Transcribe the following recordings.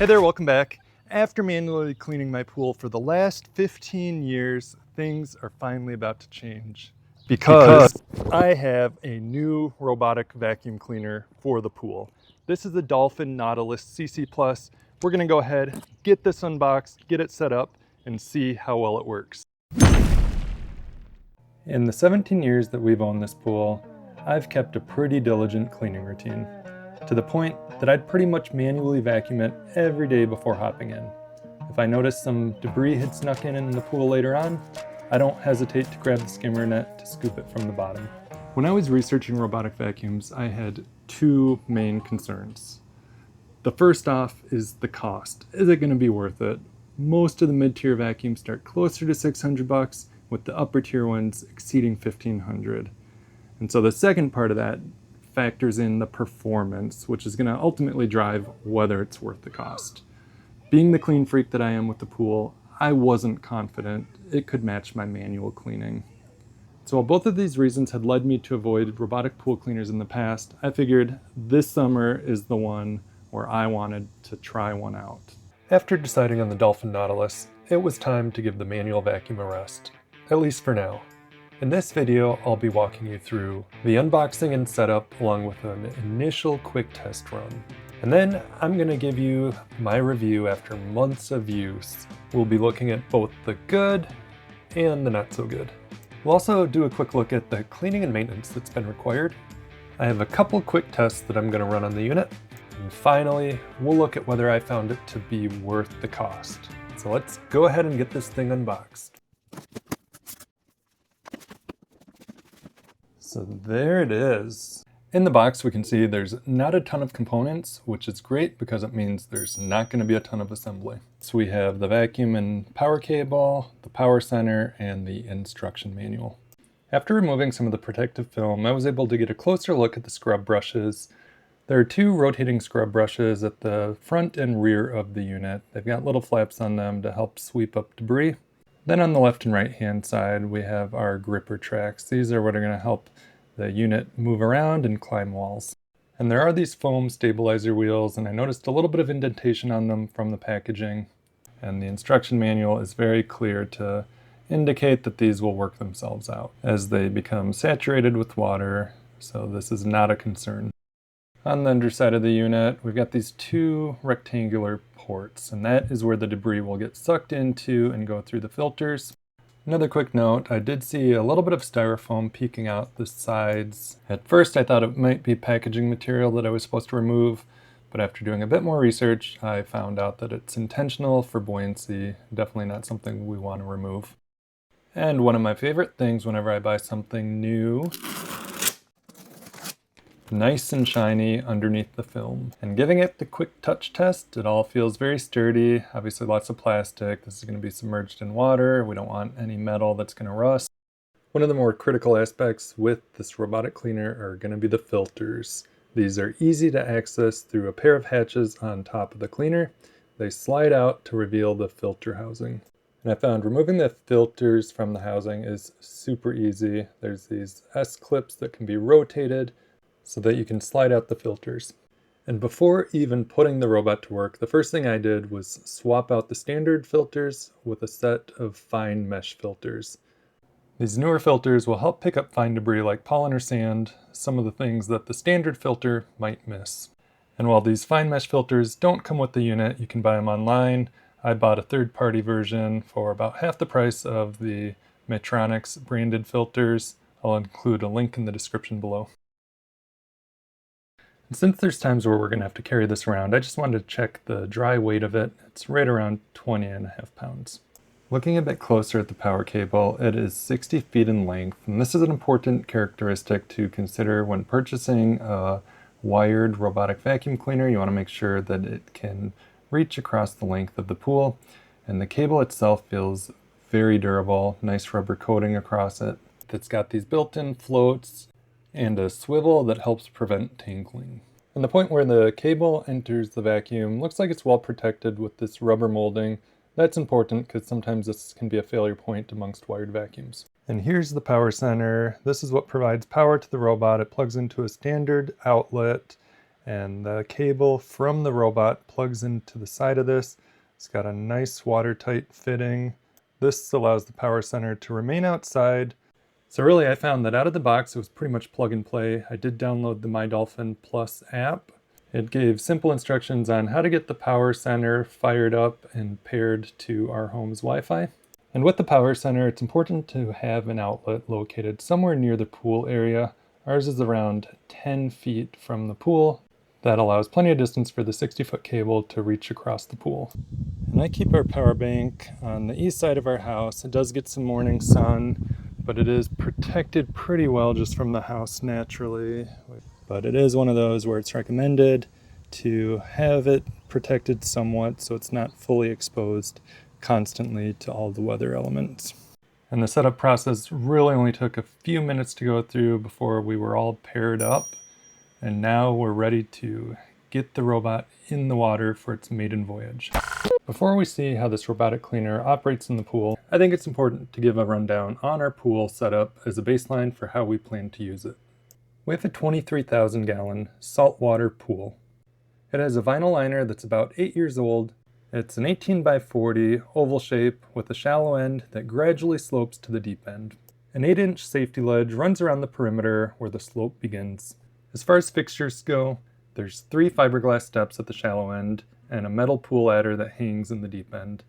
Hey there, welcome back. After manually cleaning my pool for the last 15 years, things are finally about to change. Because I have a new robotic vacuum cleaner for the pool. This is the Dolphin Nautilus CC+. We're gonna go ahead, get this unboxed, get it set up, and see how well it works. In the 17 years that we've owned this pool, I've kept a pretty diligent cleaning routine, to the point that I'd pretty much manually vacuum it every day before hopping in. If I notice some debris had snuck in the pool later on, I don't hesitate to grab the skimmer net to scoop it from the bottom. When I was researching robotic vacuums, I had two main concerns. The first off is the cost. Is it going to be worth it? Most of the mid-tier vacuums start closer to $600, with the upper tier ones exceeding $1,500. And so the second part of that factors in the performance, which is going to ultimately drive whether it's worth the cost. Being the clean freak that I am with the pool, I wasn't confident it could match my manual cleaning. So while both of these reasons had led me to avoid robotic pool cleaners in the past, I figured this summer is the one where I wanted to try one out. After deciding on the Dolphin Nautilus, it was time to give the manual vacuum a rest, at least for now. In this video, I'll be walking you through the unboxing and setup along with an initial quick test run. And then I'm going to give you my review after months of use. We'll be looking at both the good and the not so good. We'll also do a quick look at the cleaning and maintenance that's been required. I have a couple quick tests that I'm going to run on the unit. And finally, we'll look at whether I found it to be worth the cost. So let's go ahead and get this thing unboxed. So there it is. In the box we can see there's not a ton of components, which is great because it means there's not going to be a ton of assembly. So we have the vacuum and power cable, the power center, and the instruction manual. After removing some of the protective film, I was able to get a closer look at the scrub brushes. There are two rotating scrub brushes at the front and rear of the unit. They've got little flaps on them to help sweep up debris. Then on the left and right hand side, we have our gripper tracks. These are what are going to help the unit move around and climb walls. And there are these foam stabilizer wheels, and I noticed a little bit of indentation on them from the packaging. And the instruction manual is very clear to indicate that these will work themselves out as they become saturated with water, so this is not a concern. On the underside of the unit, we've got these two rectangular ports, and that is where the debris will get sucked into and go through the filters. Another quick note, I did see a little bit of styrofoam peeking out the sides. At first I thought it might be packaging material that I was supposed to remove, but after doing a bit more research, I found out that it's intentional for buoyancy, definitely not something we want to remove. And one of my favorite things whenever I buy something new, nice and shiny underneath the film. And giving it the quick touch test, it all feels very sturdy. Obviously lots of plastic. This is going to be submerged in water. We don't want any metal that's going to rust. One of the more critical aspects with this robotic cleaner are going to be the filters. These are easy to access through a pair of hatches on top of the cleaner. They slide out to reveal the filter housing. And I found removing the filters from the housing is super easy. There's these S-clips that can be rotated so that you can slide out the filters. And before even putting the robot to work, the first thing I did was swap out the standard filters with a set of fine mesh filters. These newer filters will help pick up fine debris like pollen or sand, some of the things that the standard filter might miss. And while these fine mesh filters don't come with the unit, you can buy them online. I bought a third-party version for about half the price of the Medtronics branded filters. I'll include a link in the description below. Since there's times where we're going to have to carry this around, I just wanted to check the dry weight of it. It's right around 20.5 pounds. Looking a bit closer at the power cable, it is 60 feet in length, and this is an important characteristic to consider when purchasing a wired robotic vacuum cleaner. You want to make sure that it can reach across the length of the pool, and the cable itself feels very durable, nice rubber coating across it. It's got these built-in floats and a swivel that helps prevent tangling. And the point where the cable enters the vacuum looks like it's well protected with this rubber molding. That's important because sometimes this can be a failure point amongst wired vacuums. And here's the power center. This is what provides power to the robot. It plugs into a standard outlet, And the cable from the robot plugs into the side of this. It's got a nice watertight fitting. This allows the power center to remain outside. So really, I found that out of the box, it was pretty much plug and play. I did download the My Dolphin Plus app. It gave simple instructions on how to get the power center fired up and paired to our home's Wi-Fi. And with the power center, it's important to have an outlet located somewhere near the pool area. Ours is around 10 feet from the pool. That allows plenty of distance for the 60-foot cable to reach across the pool. And I keep our power bank on the east side of our house. It does get some morning sun, but it is protected pretty well just from the house naturally. But it is one of those where it's recommended to have it protected somewhat so it's not fully exposed constantly to all the weather elements. And the setup process really only took a few minutes to go through before we were all paired up. And now we're ready to get the robot in the water for its maiden voyage. Before we see how this robotic cleaner operates in the pool, I think it's important to give a rundown on our pool setup as a baseline for how we plan to use it. We have a 23,000 gallon saltwater pool. It has a vinyl liner that's about 8 years old. It's an 18 by 40 oval shape with a shallow end that gradually slopes to the deep end. An 8-inch safety ledge runs around the perimeter where the slope begins. As far as fixtures go, there's 3 fiberglass steps at the shallow end and a metal pool adder that hangs in the deep end.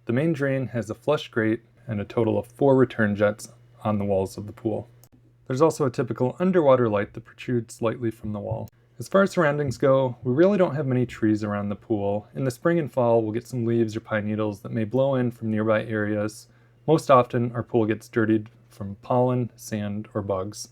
The main drain has a flush grate and a total of 4 return jets on the walls of the pool. There's also a typical underwater light that protrudes slightly from the wall. As far as surroundings go, we really don't have many trees around the pool. In the spring and fall, we'll get some leaves or pine needles that may blow in from nearby areas. Most often, our pool gets dirtied from pollen, sand, or bugs.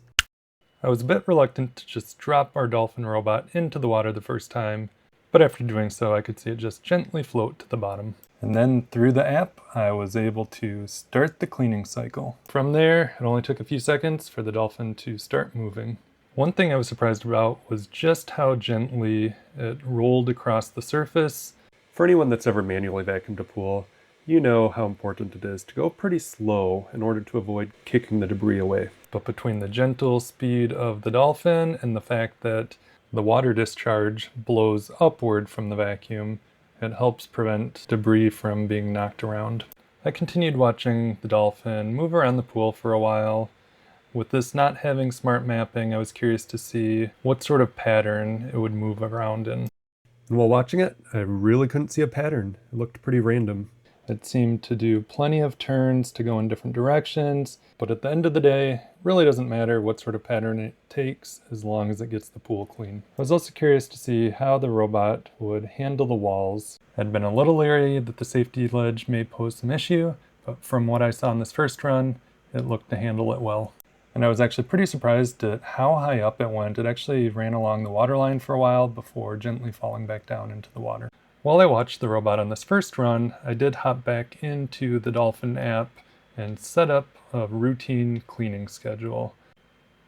I was a bit reluctant to just drop our dolphin robot into the water the first time, but after doing so, I could see it just gently float to the bottom. And then through the app, I was able to start the cleaning cycle. From there, it only took a few seconds for the dolphin to start moving. One thing I was surprised about was just how gently it rolled across the surface. For anyone that's ever manually vacuumed a pool, you know how important it is to go pretty slow in order to avoid kicking the debris away. But between the gentle speed of the dolphin and the fact that the water discharge blows upward from the vacuum, it helps prevent debris from being knocked around. I continued watching the dolphin move around the pool for a while. With this not having smart mapping, I was curious to see what sort of pattern it would move around in. And while watching it, I really couldn't see a pattern. It looked pretty random. It seemed to do plenty of turns to go in different directions, but at the end of the day, it really doesn't matter what sort of pattern it takes as long as it gets the pool clean. I was also curious to see how the robot would handle the walls. I'd been a little leery that the safety ledge may pose some issue, but from what I saw in this first run, it looked to handle it well. And I was actually pretty surprised at how high up it went. It actually ran along the water line for a while before gently falling back down into the water. While I watched the robot on this first run, I did hop back into the Dolphin app and set up a routine cleaning schedule.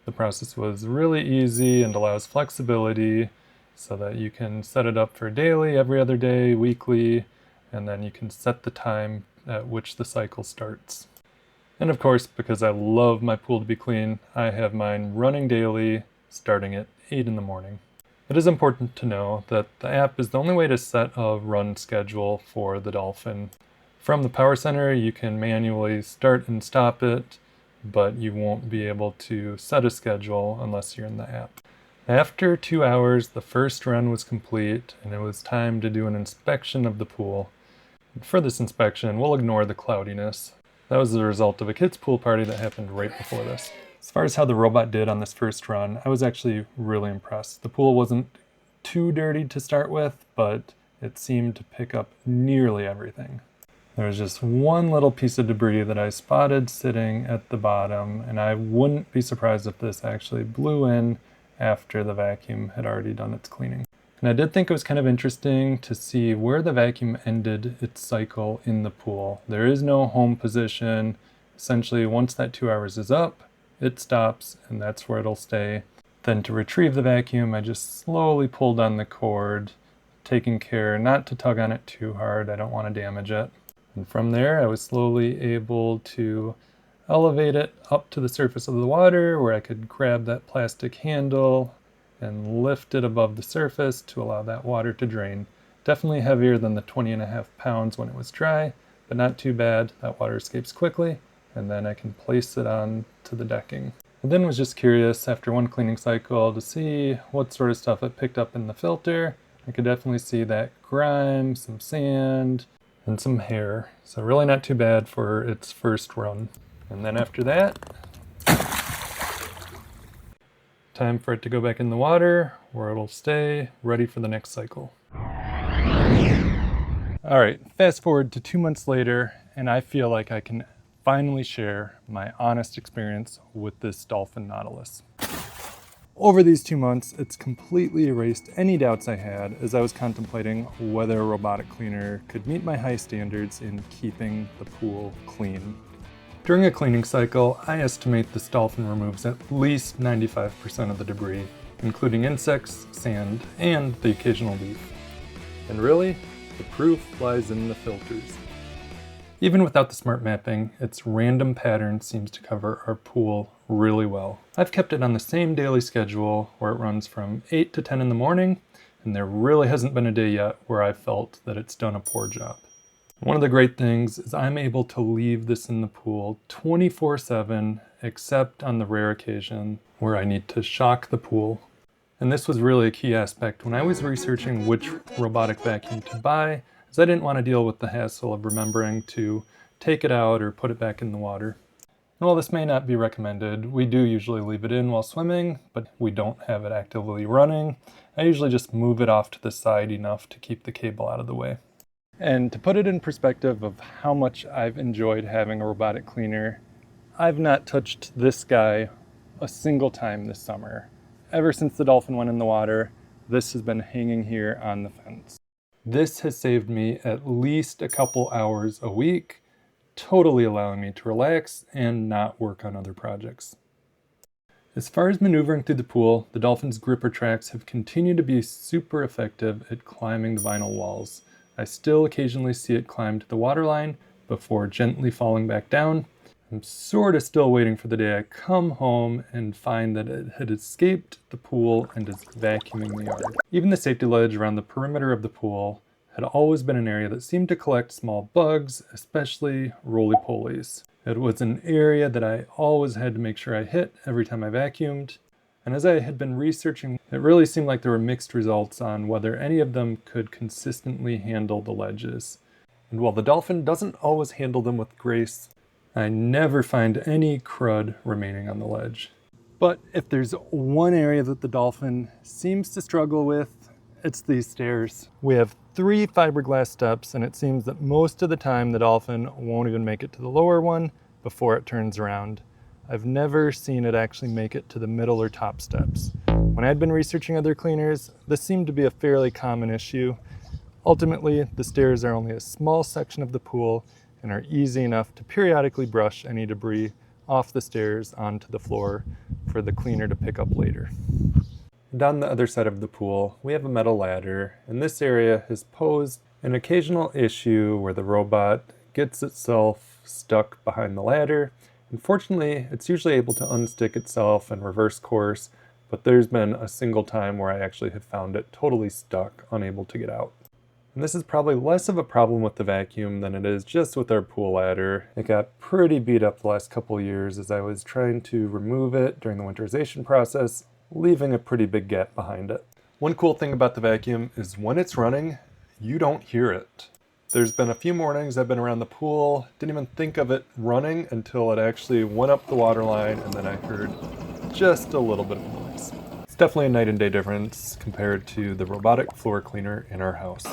The process was really easy and allows flexibility so that you can set it up for daily, every other day, weekly, and then you can set the time at which the cycle starts. And of course, because I love my pool to be clean, I have mine running daily, starting at 8 in the morning. It is important to know that the app is the only way to set a run schedule for the Dolphin. From the power center, you can manually start and stop it, but you won't be able to set a schedule unless you're in the app. After 2 hours, the first run was complete, and it was time to do an inspection of the pool. And for this inspection, we'll ignore the cloudiness. That was the result of a kids' pool party that happened right before this. As far as how the robot did on this first run, I was actually really impressed. The pool wasn't too dirty to start with, but it seemed to pick up nearly everything. There was just one little piece of debris that I spotted sitting at the bottom, and I wouldn't be surprised if this actually blew in after the vacuum had already done its cleaning. And I did think it was kind of interesting to see where the vacuum ended its cycle in the pool. There is no home position. Essentially, once that 2 hours is up, it stops, and that's where it'll stay. Then to retrieve the vacuum, I just slowly pulled on the cord, taking care not to tug on it too hard. I don't want to damage it. And from there, I was slowly able to elevate it up to the surface of the water where I could grab that plastic handle and lift it above the surface to allow that water to drain. Definitely heavier than the 20.5 pounds when it was dry, but not too bad. That water escapes quickly, and then I can place it on to the decking. I then was just curious after one cleaning cycle to see what sort of stuff it picked up in the filter. I could definitely see that grime, some sand, and some hair. So really not too bad for its first run. And then after that, time for it to go back in the water where it'll stay ready for the next cycle. All right, fast forward to 2 months later, and I feel like I can finally share my honest experience with this Dolphin Nautilus. Over these 2 months, it's completely erased any doubts I had as I was contemplating whether a robotic cleaner could meet my high standards in keeping the pool clean. During a cleaning cycle, I estimate this Dolphin removes at least 95% of the debris, including insects, sand, and the occasional leaf. And really, the proof lies in the filters. Even without the smart mapping, its random pattern seems to cover our pool really well. I've kept it on the same daily schedule where it runs from 8 to 10 in the morning, and there really hasn't been a day yet where I felt that it's done a poor job. One of the great things is I'm able to leave this in the pool 24/7, except on the rare occasion where I need to shock the pool. And this was really a key aspect when I was researching which robotic vacuum to buy, as I didn't want to deal with the hassle of remembering to take it out or put it back in the water. And while this may not be recommended, we do usually leave it in while swimming, but we don't have it actively running. I usually just move it off to the side enough to keep the cable out of the way. And to put it in perspective of how much I've enjoyed having a robotic cleaner, I've not touched this guy a single time this summer. Ever since the Dolphin went in the water, this has been hanging here on the fence. This has saved me at least a couple hours a week, totally allowing me to relax and not work on other projects. As far as maneuvering through the pool, the Dolphin's gripper tracks have continued to be super effective at climbing the vinyl walls. I still occasionally see it climb to the waterline before gently falling back down. I'm sort of still waiting for the day I come home and find that it had escaped the pool and is vacuuming the yard. Even the safety ledge around the perimeter of the pool had always been an area that seemed to collect small bugs, especially roly-polies. It was an area that I always had to make sure I hit every time I vacuumed. And as I had been researching, it really seemed like there were mixed results on whether any of them could consistently handle the ledges. And while the Dolphin doesn't always handle them with grace, I never find any crud remaining on the ledge. But if there's one area that the Dolphin seems to struggle with, it's these stairs. We have 3 fiberglass steps, and it seems that most of the time the Dolphin won't even make it to the lower one before it turns around. I've never seen it actually make it to the middle or top steps. When I'd been researching other cleaners, this seemed to be a fairly common issue. Ultimately, the stairs are only a small section of the pool and are easy enough to periodically brush any debris off the stairs onto the floor for the cleaner to pick up later. Down the other side of the pool, we have a metal ladder, and this area has posed an occasional issue where the robot gets itself stuck behind the ladder. Unfortunately, it's usually able to unstick itself and reverse course, but there's been a single time where I actually have found it totally stuck, unable to get out. And this is probably less of a problem with the vacuum than it is just with our pool ladder. It got pretty beat up the last couple years as I was trying to remove it during the winterization process, leaving a pretty big gap behind it. One cool thing about the vacuum is when it's running, you don't hear it. There's been a few mornings I've been around the pool, didn't even think of it running until it actually went up the water line, and then I heard just a little bit of noise. It's definitely a night and day difference compared to the robotic floor cleaner in our house.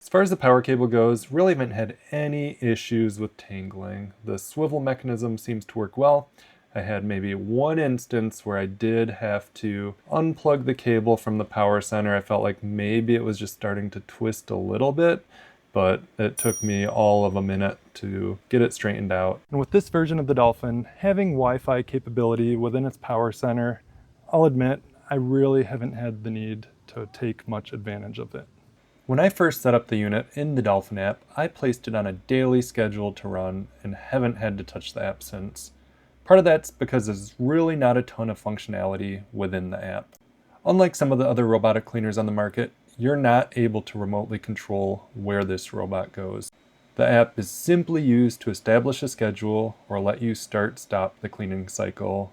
As far as the power cable goes, really haven't had any issues with tangling. The swivel mechanism seems to work well. I had maybe one instance where I did have to unplug the cable from the power center. I felt like maybe it was just starting to twist a little bit, but it took me all of a minute to get it straightened out. And with this version of the Dolphin, having Wi-Fi capability within its power center, I'll admit I really haven't had the need to take much advantage of it. When I first set up the unit in the Dolphin app, I placed it on a daily schedule to run and haven't had to touch the app since. Part of that's because there's really not a ton of functionality within the app. Unlike some of the other robotic cleaners on the market, you're not able to remotely control where this robot goes. The app is simply used to establish a schedule or let you start-stop the cleaning cycle.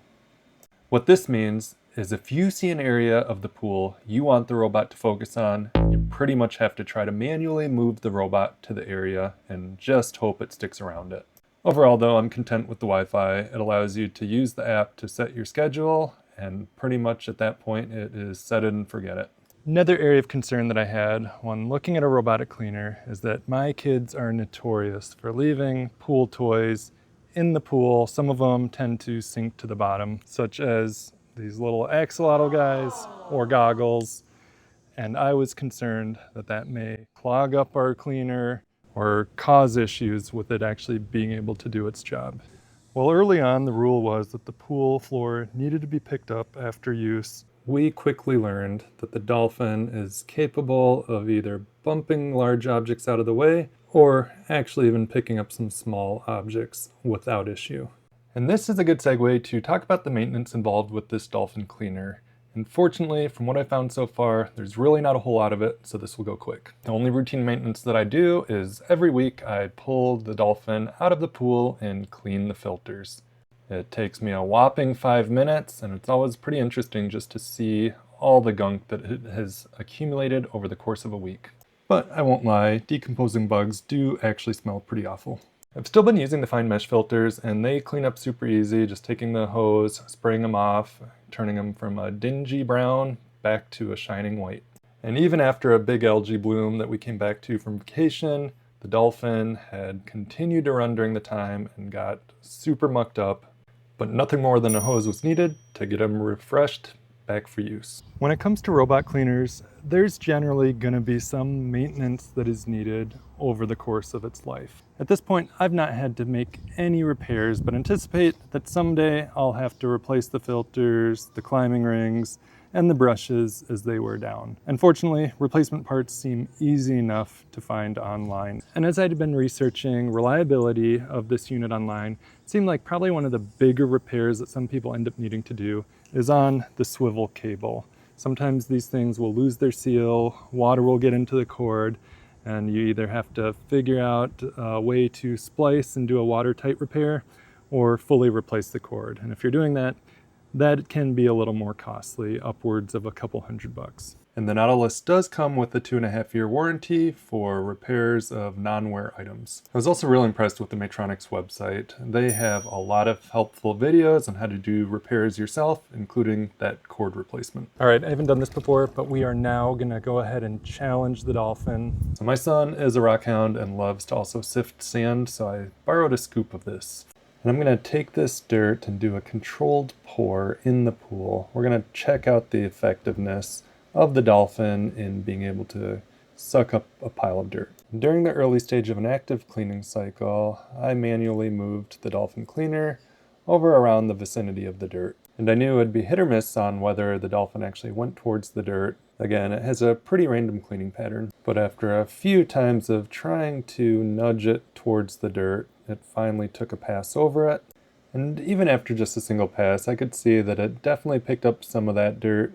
What this means is if you see an area of the pool you want the robot to focus on, you pretty much have to try to manually move the robot to the area and just hope it sticks around it. Overall though, I'm content with the Wi-Fi. It allows you to use the app to set your schedule, and pretty much at that point it is set it and forget it. Another area of concern that I had when looking at a robotic cleaner is that my kids are notorious for leaving pool toys in the pool. Some of them tend to sink to the bottom, such as these little axolotl guys or goggles. And I was concerned that that may clog up our cleaner or cause issues with it actually being able to do its job. Well, early on, the rule was that the pool floor needed to be picked up after use. We quickly learned that the Dolphin is capable of either bumping large objects out of the way or actually even picking up some small objects without issue. And this is a good segue to talk about the maintenance involved with this Dolphin cleaner. Unfortunately, from what I found so far, there's really not a whole lot of it, so this will go quick. The only routine maintenance that I do is every week I pull the Dolphin out of the pool and clean the filters. It takes me a whopping 5 minutes, and it's always pretty interesting just to see all the gunk that it has accumulated over the course of a week. But I won't lie, decomposing bugs do actually smell pretty awful. I've still been using the fine mesh filters, and they clean up super easy, just taking the hose, spraying them off, turning them from a dingy brown back to a shining white. And even after a big algae bloom that we came back to from vacation, the Dolphin had continued to run during the time and got super mucked up, but nothing more than a hose was needed to get them refreshed back for use. When it comes to robot cleaners, there's generally going to be some maintenance that is needed over the course of its life. At this point, I've not had to make any repairs, but anticipate that someday I'll have to replace the filters, the climbing rings, and the brushes as they wear down. Unfortunately, replacement parts seem easy enough to find online. And as I'd been researching reliability of this unit online, it seemed like probably one of the bigger repairs that some people end up needing to do is on the swivel cable. Sometimes these things will lose their seal, water will get into the cord, and you either have to figure out a way to splice and do a watertight repair or fully replace the cord. And if you're doing that, that can be a little more costly, upwards of a couple $100. And the Nautilus does come with a 2.5-year warranty for repairs of non-wear items. I was also really impressed with the Maytronics website. They have a lot of helpful videos on how to do repairs yourself, including that cord replacement. All right, I haven't done this before, but we are now gonna go ahead and challenge the Dolphin. So my son is a rockhound and loves to also sift sand, so I borrowed a scoop of this. And I'm going to take this dirt and do a controlled pour in the pool. We're going to check out the effectiveness of the Dolphin in being able to suck up a pile of dirt. During the early stage of an active cleaning cycle, I manually moved the Dolphin cleaner over around the vicinity of the dirt. And I knew it would be hit or miss on whether the Dolphin actually went towards the dirt. Again, it has a pretty random cleaning pattern, but after a few times of trying to nudge it towards the dirt, it finally took a pass over it. And even after just a single pass, I could see that it definitely picked up some of that dirt,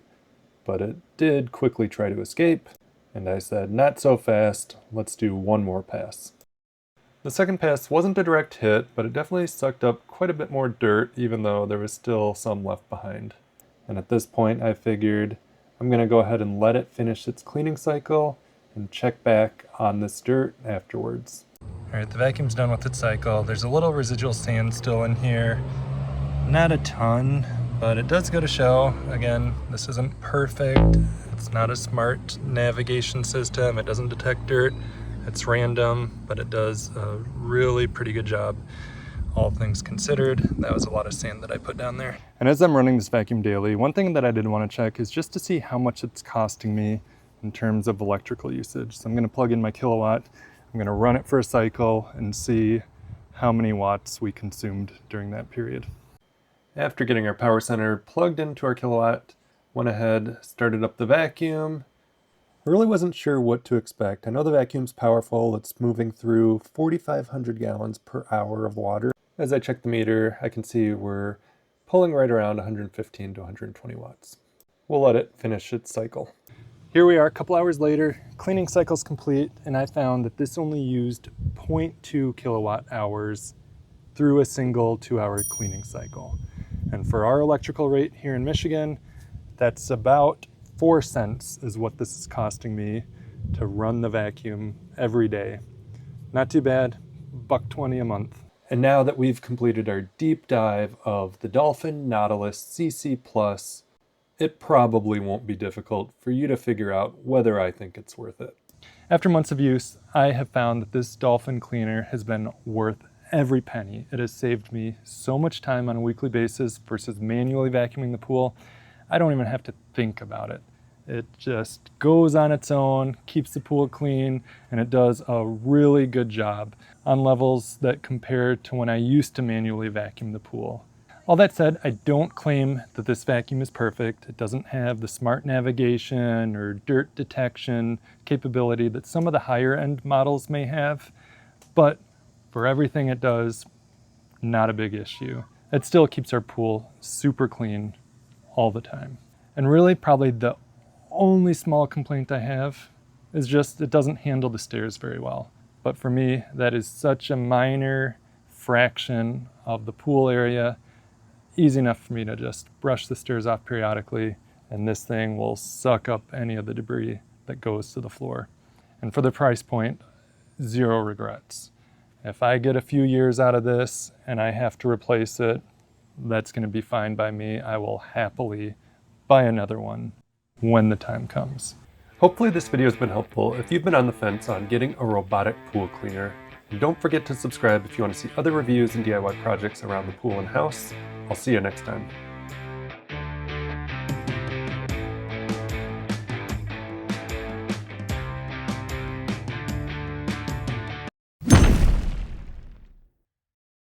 but it did quickly try to escape. And I said, not so fast, let's do one more pass. The second pass wasn't a direct hit, but it definitely sucked up quite a bit more dirt, even though there was still some left behind. And at this point, I figured I'm going to go ahead and let it finish its cleaning cycle and check back on this dirt afterwards. All right, the vacuum's done with its cycle. There's a little residual sand still in here. Not a ton, but it does go to show. Again, this isn't perfect. It's not a smart navigation system. It doesn't detect dirt. It's random, but it does a really pretty good job, all things considered. That was a lot of sand that I put down there. And as I'm running this vacuum daily, one thing that I did want to check is just to see how much it's costing me in terms of electrical usage. So I'm going to plug in my kilowatt. I'm going to run it for a cycle and see how many watts we consumed during that period. After getting our power center plugged into our kilowatt, went ahead, started up the vacuum. I really wasn't sure what to expect. I know the vacuum's powerful. It's moving through 4,500 gallons per hour of water. As I check the meter, I can see we're pulling right around 115 to 120 watts. We'll let it finish its cycle. Here we are a couple hours later, cleaning cycle's complete, and I found that this only used 0.2 kilowatt hours through a single 2-hour cleaning cycle. And for our electrical rate here in Michigan, that's about 4 cents is what this is costing me to run the vacuum every day. Not too bad, $1.20 a month. And now that we've completed our deep dive of the Dolphin Nautilus CC Plus, it probably won't be difficult for you to figure out whether I think it's worth it. After months of use, I have found that this Dolphin cleaner has been worth every penny. It has saved me so much time on a weekly basis versus manually vacuuming the pool. I don't even have to think about it. It just goes on its own, keeps the pool clean, and it does a really good job on levels that compare to when I used to manually vacuum the pool. All that said, I don't claim that this vacuum is perfect. It doesn't have the smart navigation or dirt detection capability that some of the higher end models may have, but for everything it does, not a big issue. It still keeps our pool super clean all the time. And really probably the only small complaint I have is just it doesn't handle the stairs very well. But for me, that is such a minor fraction of the pool area. Easy enough for me to just brush the stairs off periodically, and this thing will suck up any of the debris that goes to the floor. And for the price point, 0 regrets. If I get a few years out of this and I have to replace it, that's going to be fine by me. I will happily buy another one when the time comes. Hopefully this video has been helpful if you've been on the fence on getting a robotic pool cleaner. And don't forget to subscribe if you want to see other reviews and DIY projects around the pool and house. I'll see you next time.